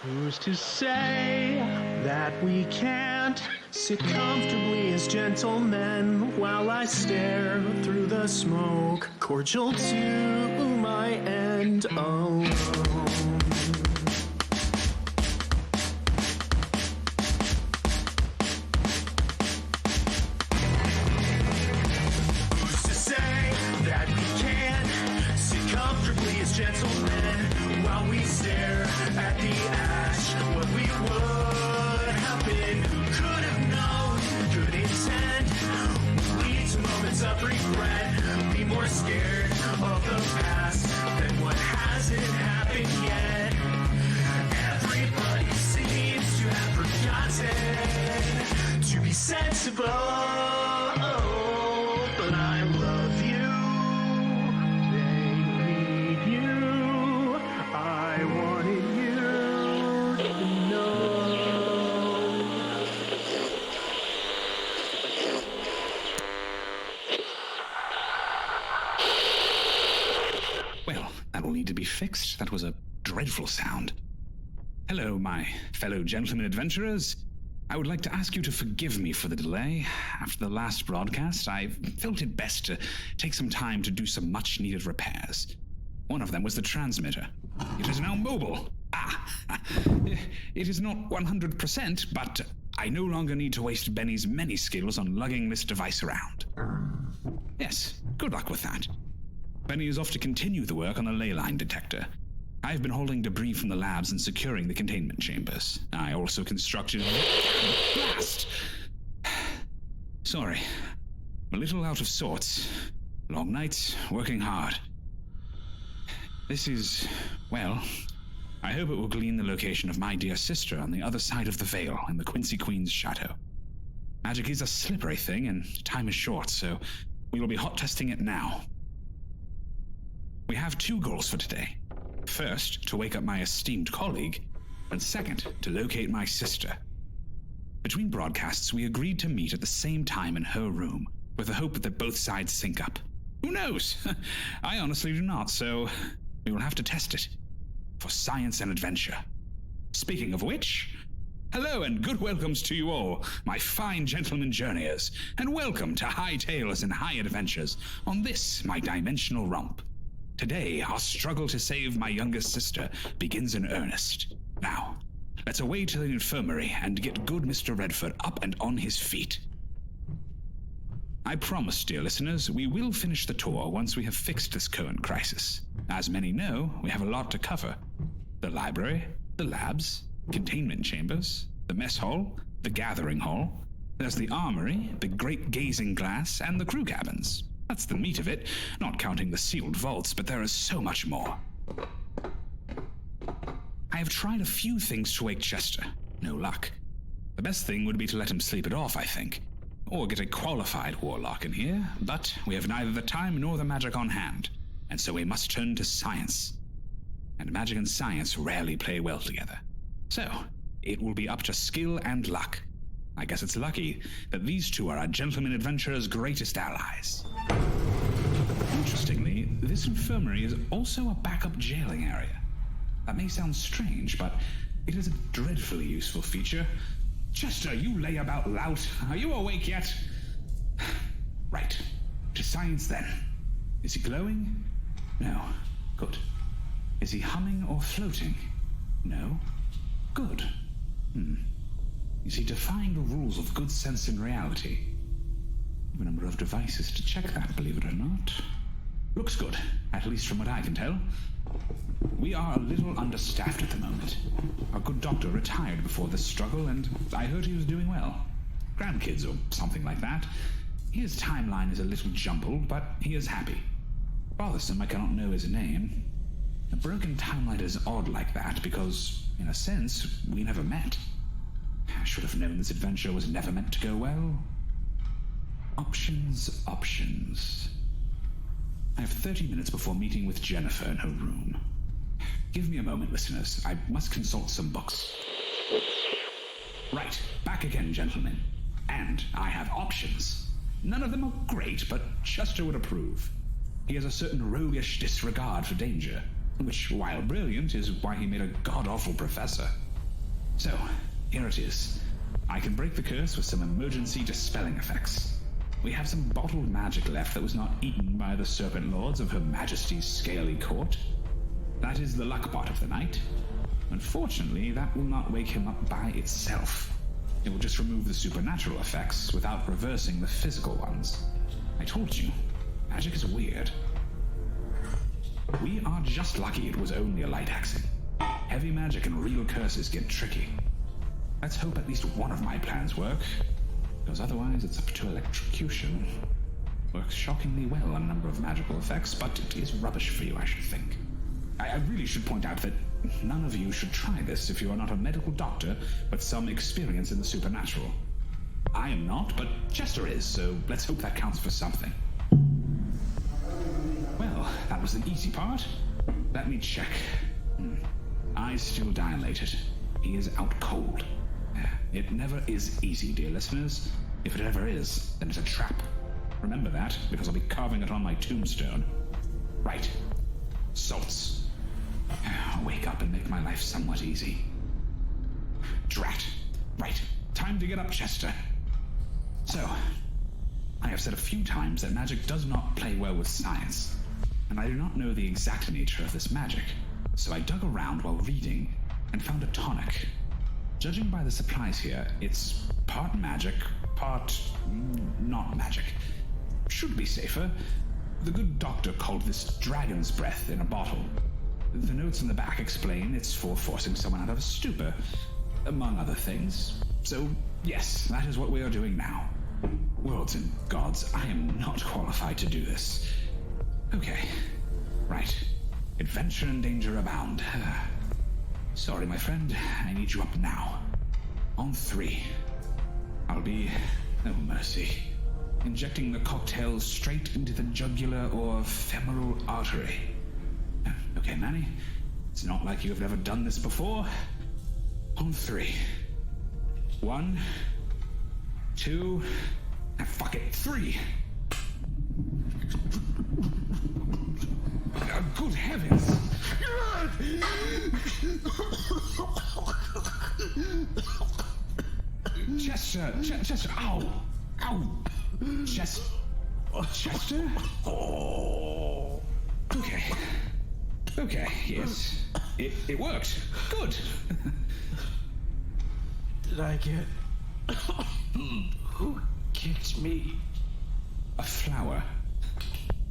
Who's to say that we can't sit comfortably as gentlemen while I stare through the smoke, cordial to my end alone? Who's to say that we can't sit comfortably as gentlemen while we stare at the ash? What we would have been, who could have known, good intent leads to moments of regret. Be more scared of the past than what hasn't happened yet. Everybody seems to have forgotten to be sensible, but I love you. They need you. I wanted you to know. Well, that will need to be fixed. That was a dreadful sound. Hello, my fellow gentlemen adventurers. I would like to ask you to forgive me for the delay. After the last broadcast, I felt it best to take some time to do some much-needed repairs. One of them was the transmitter. It is now mobile. It is not 100%, but I no longer need to waste Benny's many skills on lugging this device around. Yes, good luck with that. Benny is off to continue the work on the ley line detector. I've been holding debris from the labs and securing the containment chambers. I also constructed... Blast! Sorry. I'm a little out of sorts. Long nights, working hard. This is... well... I hope it will glean the location of my dear sister on the other side of the veil in the Quincy Queen's chateau. Magic is a slippery thing, and time is short, so we will be hot testing it now. We have two goals for today. First, to wake up my esteemed colleague, and second, to locate my sister. Between broadcasts, we agreed to meet at the same time in her room, with the hope that both sides sync up. Who knows? I honestly do not, so we will have to test it. For science and adventure. Speaking of which, hello and good welcomes to you all, my fine gentlemen journeyers, and welcome to High Tales and High Adventures on this, my dimensional romp. Today, our struggle to save my youngest sister begins in earnest. Now, let's away to the infirmary and get good Mr. Redford up and on his feet. I promise, dear listeners, we will finish the tour once we have fixed this current crisis. As many know, we have a lot to cover. The library, the labs, containment chambers, the mess hall, the gathering hall. There's the armory, the great gazing glass, and the crew cabins. That's the meat of it, not counting the sealed vaults, but there is so much more. I have tried a few things to wake Chester. No luck. The best thing would be to let him sleep it off, I think. Or get a qualified warlock in here, but we have neither the time nor the magic on hand, and so we must turn to science. And magic and science rarely play well together. So, it will be up to skill and luck. I guess it's lucky that these two are our gentlemen adventurers' greatest allies. Interestingly, this infirmary is also a backup jailing area. That may sound strange, but it is a dreadfully useful feature. Chester, you layabout lout. Are you awake yet? Right. To science then. Is he glowing? No. Good. Is he humming or floating? No. Good. Is he defying the rules of good sense and reality? I have a number of devices to check that, believe it or not. Looks good, at least from what I can tell. We are a little understaffed at the moment. Our good doctor retired before this struggle, and I heard he was doing well. Grandkids or something like that. His timeline is a little jumbled, but he is happy. Bothersome I cannot know his name. A broken timeline is odd like that because, in a sense, we never met. I should have known this adventure was never meant to go well. Options, options. I have 30 minutes before meeting with Jennifer in her room. Give me a moment, listeners. I must consult some books. Right, back again, gentlemen. And I have options. None of them are great, but Chester would approve. He has a certain roguish disregard for danger, which, while brilliant, is why he made a god-awful professor. So, here it is. I can break the curse with some emergency dispelling effects. We have some bottled magic left that was not eaten by the Serpent Lords of Her Majesty's Scaly Court. That is the luck part of the night. Unfortunately, that will not wake him up by itself. It will just remove the supernatural effects without reversing the physical ones. I told you, magic is weird. We are just lucky it was only a light axing. Heavy magic and real curses get tricky. Let's hope at least one of my plans work, because otherwise it's up to electrocution. Works shockingly well on a number of magical effects, but it is rubbish for you, I should think. I really should point out that none of you should try this if you are not a medical doctor with some experience in the supernatural. I am not, but Chester is, so let's hope that counts for something. Well, that was the easy part. Let me check. Eyes still dilated. He is out cold. It never is easy, dear listeners. If it ever is, then it's a trap. Remember that, because I'll be carving it on my tombstone. Right. Salts. I'll wake up and make my life somewhat easy. Drat. Right. Time to get up, Chester. So, I have said a few times that magic does not play well with science, and I do not know the exact nature of this magic, so I dug around while reading and found a tonic. Judging by the supplies here, it's part magic, part not magic. Should be safer. The good doctor called this dragon's breath in a bottle. The notes in the back explain it's for forcing someone out of a stupor, among other things. So, yes, that is what we are doing now. Worlds and gods, I am not qualified to do this. Okay, right. Adventure and danger abound. Sorry, my friend, I need you up now. On 3. I'll be, oh mercy, injecting the cocktail straight into the jugular or femoral artery. Okay, Manny, it's not like you have never done this before. On 3. 1, 2, fuck it, 3. Good heavens! Chester, ow! Chester? Okay, yes. It worked. Good. Did I get... Who kicked me? A flower.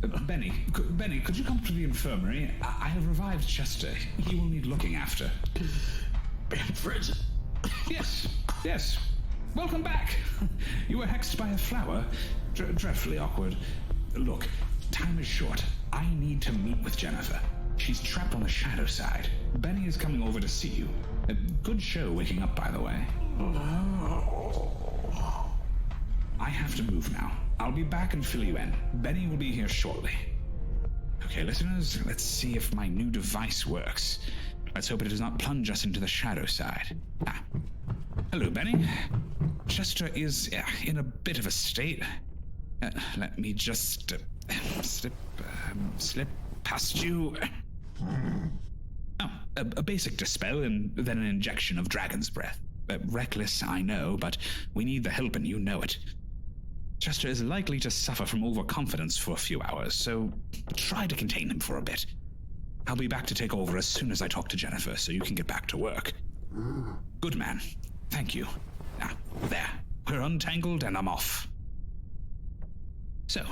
Benny, could you come to the infirmary? I have revived Chester. He will need looking after. Manfred? Yes. Welcome back. You were hexed by a flower. Dreadfully awkward. Look, time is short. I need to meet with Jennifer. She's trapped on the shadow side. Benny is coming over to see you. A good show waking up, by the way. I have to move now. I'll be back and fill you in. Benny will be here shortly. Okay, listeners, let's see if my new device works. Let's hope it does not plunge us into the shadow side. Hello, Benny. Chester is in a bit of a state. Let me just slip past you. A basic dispel and then an injection of dragon's breath. Reckless, I know, but we need the help and you know it. Chester is likely to suffer from overconfidence for a few hours, so try to contain him for a bit. I'll be back to take over as soon as I talk to Jennifer, so you can get back to work. Good man. Thank you. There. We're untangled and I'm off. So,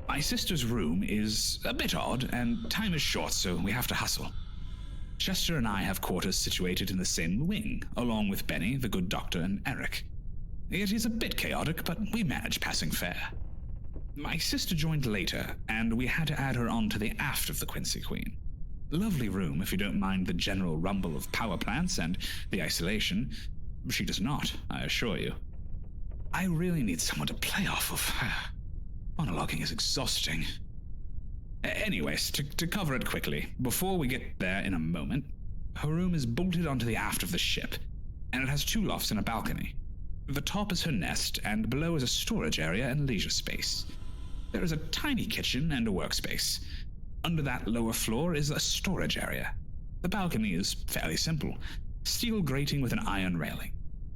my sister's room is a bit odd, and time is short, so we have to hustle. Chester and I have quarters situated in the same wing, along with Benny, the good doctor, and Eric. It is a bit chaotic, but we manage passing fair. My sister joined later, and we had to add her on to the aft of the Quincy Queen. Lovely room, if you don't mind the general rumble of power plants and the isolation. She does not, I assure you. I really need someone to play off of. Monologuing is exhausting. Anyways, to cover it quickly, before we get there in a moment, her room is bolted onto the aft of the ship, and it has 2 lofts and a balcony. The top is her nest, and below is a storage area and leisure space. There is a tiny kitchen and a workspace. Under that lower floor is a storage area. The balcony is fairly simple. Steel grating with an iron railing.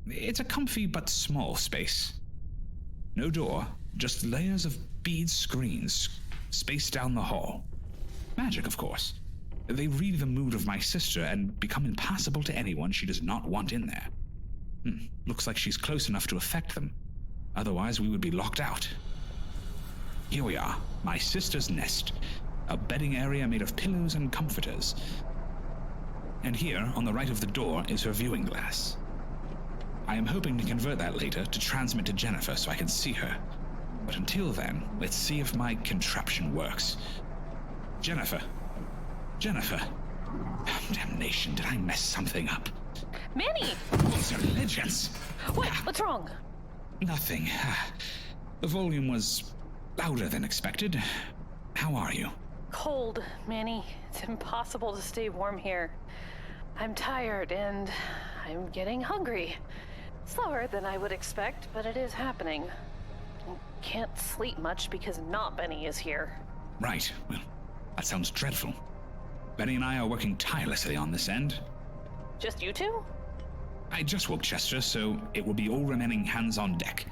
It's a comfy but small space. No door, just layers of bead screens spaced down the hall. Magic, of course. They read the mood of my sister and become impassable to anyone she does not want in there. Looks like she's close enough to affect them. Otherwise, we would be locked out. Here we are, my sister's nest. A bedding area made of pillows and comforters. And here, on the right of the door, is her viewing glass. I am hoping to convert that later to transmit to Jennifer so I can see her. But until then, let's see if my contraption works. Jennifer. Jennifer. Damnation, did I mess something up? Manny! These are legends. What? What's wrong? Nothing. The volume was louder than expected. How are you? Cold, Manny. It's impossible to stay warm here. I'm tired and I'm getting hungry. Slower than I would expect, but it is happening. Can't sleep much because not Benny is here. Right. Well, that sounds dreadful. Benny and I are working tirelessly on this end. Just you two? I just woke Chester, so it will be all remaining hands on deck.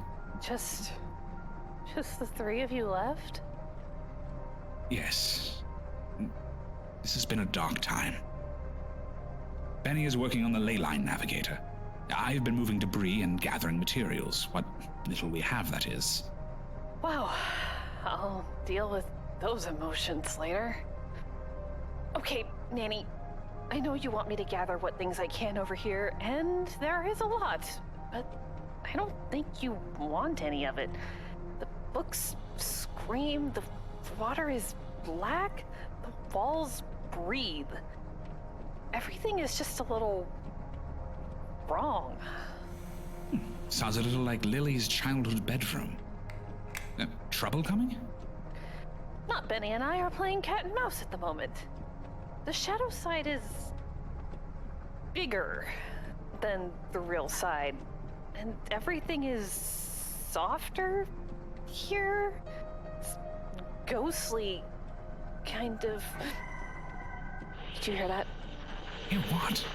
Just the three of you left? Yes. This has been a dark time. Benny is working on the ley line navigator. I've been moving debris and gathering materials. What little we have, that is. Wow. I'll deal with those emotions later. Okay, Manny. I know you want me to gather what things I can over here, and there is a lot. But I don't think you want any of it. The books scream, the water is black, the walls breathe. Everything is just a little wrong. Sounds a little like Lily's childhood bedroom. Trouble coming? Not Benny and I are playing cat and mouse at the moment. The shadow side is bigger than the real side, and everything is softer here. It's ghostly, kind of. Did you hear that? Hear what?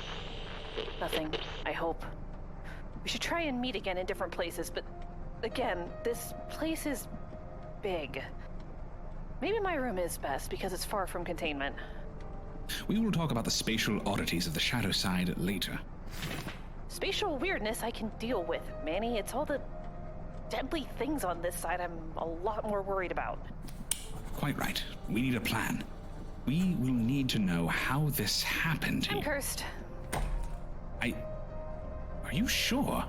Nothing, I hope. We should try and meet again in different places, but again, this place is big. Maybe my room is best because it's far from containment. We will talk about the spatial oddities of the shadow side later. Spatial weirdness I can deal with, Manny. It's all the deadly things on this side I'm a lot more worried about. Quite right. We need a plan. We will need to know how this happened. I'm cursed. Are you sure?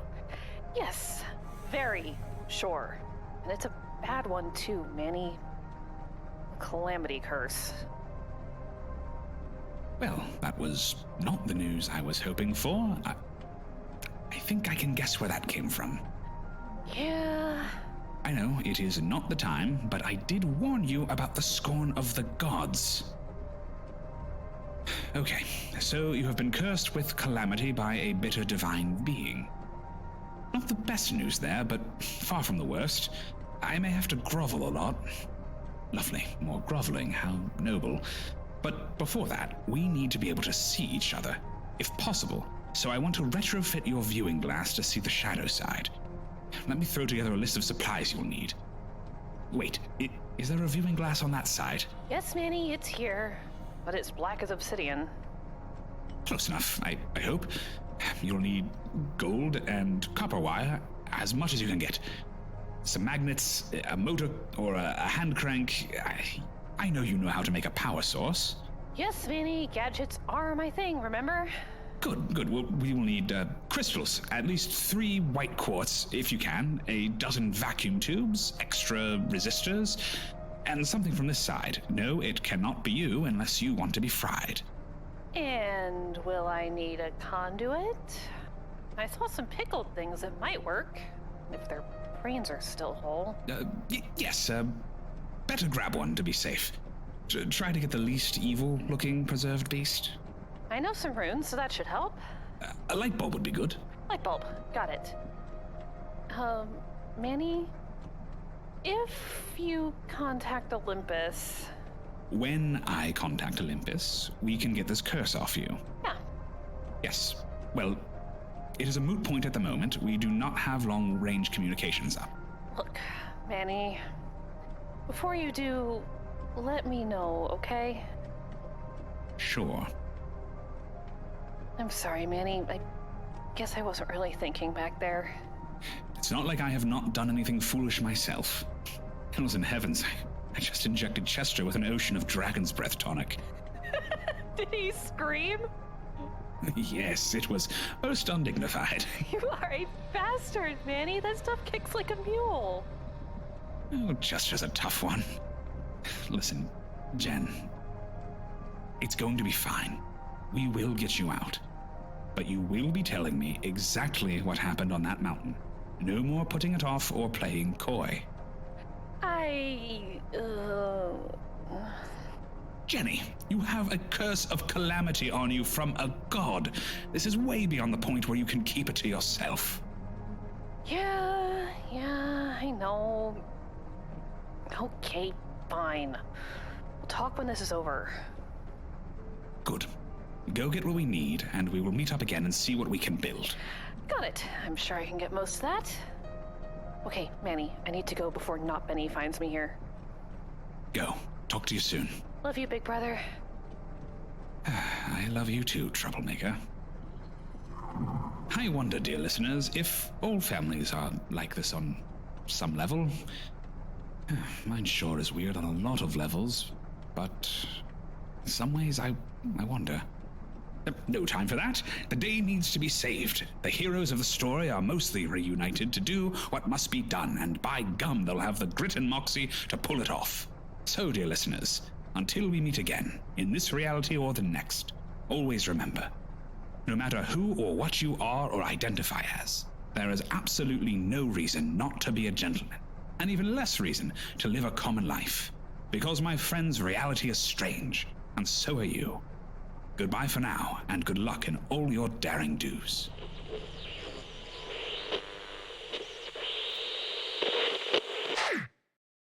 Yes, very sure. And it's a bad one too, Manny. Calamity curse. Well, that was not the news I was hoping for. I think I can guess where that came from. Yeah. I know it is not the time, but I did warn you about the scorn of the gods. Okay, so you have been cursed with calamity by a bitter divine being. Not the best news there, but far from the worst. I may have to grovel a lot. Lovely, more groveling, how noble. But before that, we need to be able to see each other, if possible, so I want to retrofit your viewing glass to see the shadow side. Let me throw together a list of supplies you'll need. Wait, is there a viewing glass on that side? Yes, Manny, it's here. But it's black as obsidian. Close enough, I hope. You'll need gold and copper wire, as much as you can get. Some magnets, a motor, or a hand crank. I know you know how to make a power source. Yes, Manny, gadgets are my thing, remember? Good. Well, we will need crystals, at least 3 white quartz, if you can, a dozen vacuum tubes, extra resistors, and something from this side. No, it cannot be you unless you want to be fried. And will I need a conduit? I saw some pickled things that might work, if their brains are still whole. Yes, better grab one to be safe. Try to get the least evil-looking preserved beast. I know some runes, so that should help. A light bulb would be good. Light bulb, got it. Manny, if you contact Olympus... When I contact Olympus, we can get this curse off you. Yeah. Yes. Well, it is a moot point at the moment. We do not have long-range communications up. Look, Manny, before you do, let me know, okay? Sure. I'm sorry, Manny. I guess I wasn't really thinking back there. It's not like I have not done anything foolish myself. Hells in heavens, I just injected Chester with an ocean of dragon's breath tonic. Did he scream? Yes, it was most undignified. You are a bastard, Manny. That stuff kicks like a mule. Oh, Chester's a tough one. Listen, Jen. It's going to be fine. We will get you out. But you will be telling me exactly what happened on that mountain. No more putting it off or playing coy. Jenny, you have a curse of calamity on you from a god. This is way beyond the point where you can keep it to yourself. Yeah, I know. Okay, fine. We'll talk when this is over. Good. Go get what we need, and we will meet up again and see what we can build. Got it. I'm sure I can get most of that. Okay, Manny, I need to go before Not Benny finds me here. Go. Talk to you soon. Love you, big brother. I love you too, troublemaker. I wonder, dear listeners, if all families are like this on some level. Mine sure is weird on a lot of levels, but in some ways I wonder. No time for that. The day needs to be saved. The heroes of the story are mostly reunited to do what must be done, and by gum, they'll have the grit and moxie to pull it off. So, dear listeners, until we meet again, in this reality or the next, always remember, no matter who or what you are or identify as, there is absolutely no reason not to be a gentleman, and even less reason to live a common life. Because, my friends, reality is strange, and so are you. Goodbye for now, and good luck in all your daring do's.